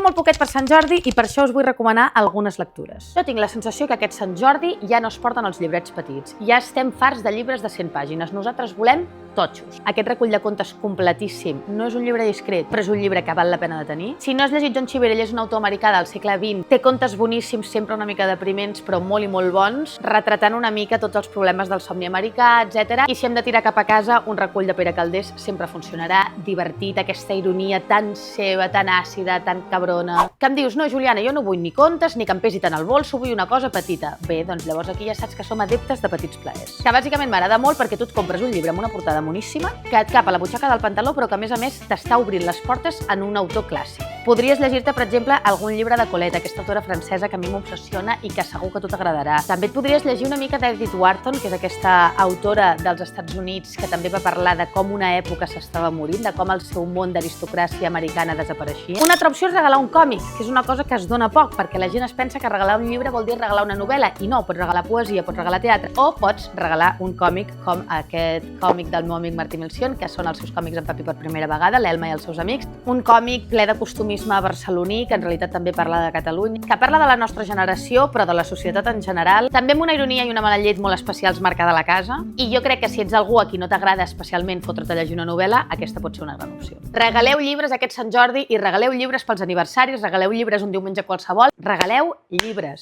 molt poquet per Sant Jordi i per això us vull recomanar algunes lectures. Jo tinc la sensació que aquest Sant Jordi ja no es porten els llibrets petits. Ja estem farts de llibres de 100 pàgines. Nosaltres volem totxos. Aquest recull de contes completíssim no és un llibre discret, però és un llibre que val la pena de tenir. Si no has llegit John Cheever, ell és un autor americà del segle XX, té contes boníssims, sempre una mica depriments, però molt i molt bons, retratant una mica tots els problemes del somni americà, etc. I si hem de tirar cap a casa, un recull de Pere Calders sempre funcionarà, divertit, aquesta ironia tan seva, tan àcida, tan cabrona. Que em dius, no, Juliana, jo no vull ni contes ni que em pesi tant el bolso, vull una cosa petita. Bé, doncs llavors aquí ja saps que som adeptes de petits plaers. Que bàsicament m'agrada molt perquè tu et compres un llibre amb una portada moníssima, que et cap a la butxaca del pantaló, però que a més t'està obrint les portes en un autor clàssic. Podries llegir-te, per exemple, algun llibre de Colette, aquesta autora francesa que a mi m'obsessiona i que segur que a tu t'agradarà. També et podries llegir una mica d'Edith Wharton, que és aquesta autora dels Estats Units que també va parlar de com una època s'estava morint, de com el seu món d'aristocràcia americana desapareixia. Una altra opció és regalar un còmic, que és una cosa que es dona poc, perquè la gent es pensa que regalar un llibre vol dir regalar una novel·la, i no, pots regalar poesia, pots regalar teatre, o pots regalar un còmic com aquest còmic del meu amic Martí Milcion, que són els seus còmics en paper per primera vegada, l'Elma i els seus amics, un còmic ple de costumisme barceloní, que en realitat també parla de Catalunya, que parla de la nostra generació, però de la societat en general, també amb una ironia i una mala llet molt especials marcada a la casa, i jo crec que si ets algú a qui no t'agrada especialment fotre't a llegir una novel·la, aquesta pot ser una gran opció. Regaleu llibres aquest Sant Jordi i regaleu llibres pels aniversaris, regaleu llibres un diumenge qualsevol, regaleu llibres.